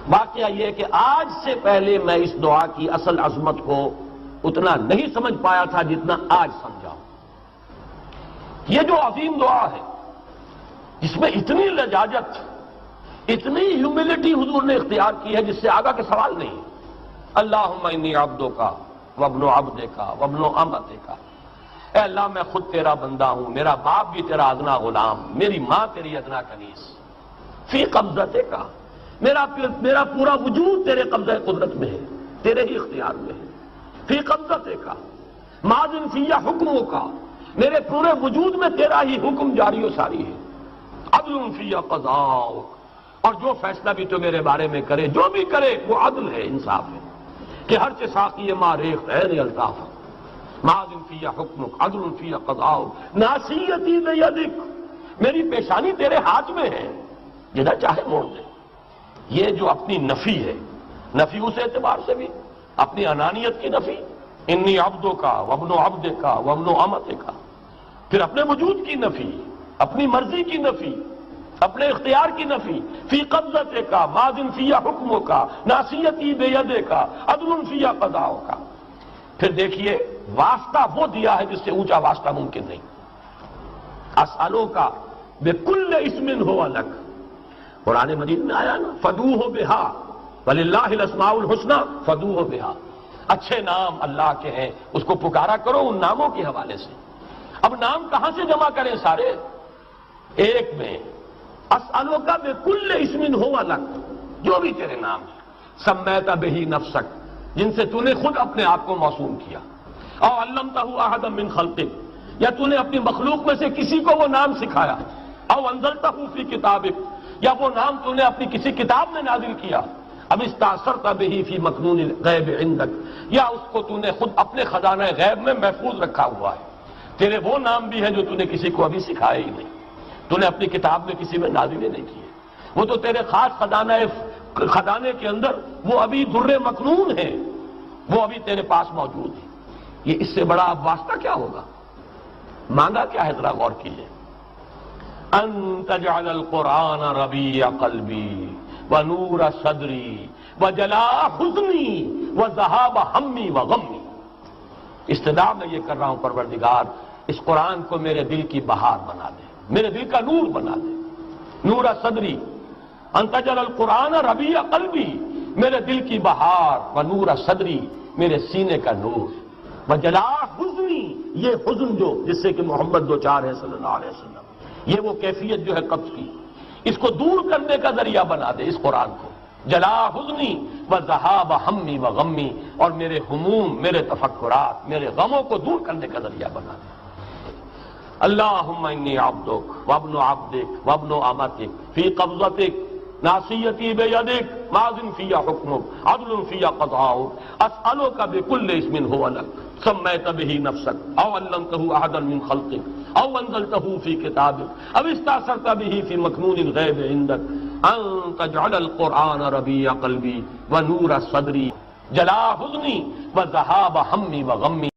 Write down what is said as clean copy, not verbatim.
واقعہ یہ کہ آج سے پہلے میں اس دعا کی اصل عظمت کو اتنا نہیں سمجھ پایا تھا جتنا آج سمجھا ہوں۔ یہ جو عظیم دعا ہے جس میں اتنی لجاجت، اتنی ہیوملٹی حضور نے اختیار کی ہے جس سے آگا کے سوال نہیں۔ اللہم انی عبدک وابن عبدک وابن امتک، اے اللہ میں خود تیرا بندہ ہوں، میرا باپ بھی تیرا ادنا غلام، میری ماں تیری ادنا کنیز، فی قبضتک، میرا پورا وجود تیرے قبضہ قدرت میں ہے، تیرے ہی اختیار میں ہے، فی قبضتک ماضٍ فی حکمک، میرے پورے وجود میں تیرا ہی حکم جاری و ساری ہے، عدل فی قضاؤک، اور جو فیصلہ بھی تو میرے بارے میں کرے، جو بھی کرے وہ عدل ہے، انصاف ہے، کہ ہر چیز ساقی ما ریخت عین الطاف، ماضٍ فی حکمک عدل فی قضاؤک، ناصیتی بیدک، میری پیشانی تیرے ہاتھ میں ہے، جدھر چاہے موڑ دے۔ یہ جو اپنی نفی ہے، نفی اس اعتبار سے بھی اپنی انانیت کی نفی، انی عبدک وابن عبدک وابن امتک، پھر اپنے وجود کی نفی، اپنی مرضی کی نفی، اپنے اختیار کی نفی، فی قبضتک ماضٍ فی حکمک ناصیتی بیدک عدل فی قضاؤک۔ پھر دیکھیے واسطہ وہ دیا ہے جس سے اونچا واسطہ ممکن نہیں۔ اسألوک بکل اسم ہو لک، قرآن مجید میں آیا نا، فدوہ بہا وللہ الاسماء الحسنی فدوہ بہا، اچھے نام اللہ کے ہیں، اس کو پکارا کرو ان ناموں کے حوالے سے۔ اب نام کہاں سے جمع کریں سارے؟ ایک میں اسألوک بکل اسم ہو لک، جو بھی تیرے نام ہیں، سمیت بہ نفسک، جن سے تو نے خود اپنے آپ کو موسوم کیا، او علمتہ احدا من خلقک، یا تو نے اپنی مخلوق میں سے کسی کو وہ نام سکھایا، او انزلتہ فی کتابک، یا وہ نام تو نے اپنی کسی کتاب میں نازل کیا، اب استاثرت بہ فی مکنون الغیب عندک، یا اس کو تو نے خود اپنے خزانہ غیب میں محفوظ رکھا ہوا ہے۔ تیرے وہ نام بھی ہیں جو تو نے کسی کو ابھی سکھائے ہی نہیں، تو نے اپنی کتاب میں کسی میں نازل ہی نہیں کیے، وہ تو تیرے خاص خزانے کے اندر وہ ابھی در مکنون ہیں، وہ ابھی تیرے پاس موجود ہیں۔ یہ اس سے بڑا اب واسطہ کیا ہوگا؟ مانگا کیا ہے ذرا غور کیجئے، ان تجعل القرآن ربیع قلبی ونور صدری وجلاء حزنی وذہاب ہمی وغمی۔ استدعا میں یہ کر رہا ہوں پروردگار، اس قرآن کو میرے دل کی بہار بنا دے، میرے دل کا نور بنا دے، نور صدری، ان تجعل القرآن ربیع قلبی، میرے دل کی بہار، ونور صدری، میرے سینے کا نور، وجلاء حزنی، یہ حزن جو جس سے کہ محمد دو چار ہے صلی اللہ علیہ وسلم، یہ وہ کیفیت جو ہے قبض کی، اس کو دور کرنے کا ذریعہ بنا دے اس قرآن کو، جلاء حزنی وذہاب ہمی وغمی، اور میرے ہموم، میرے تفکرات، میرے غموں کو دور کرنے کا ذریعہ بنا دے۔ اللہم انی عبدک وابن عبدک وابن امتک فی قبضتک ناصیتی بیدک ماضٍ فی حکمک عدل فی قضاؤک، اسألک بکل اسم ہو لک سمیت بہ نفسک او علمتہ احدا من خلقک او انزلتہ فی کتابک او استاثرت بہ فی مکنون الغیب عندک، ان تجعل القرآن ربیع قلبی ونور صدری جلاء حزنی وذہاب ہمی وغمی۔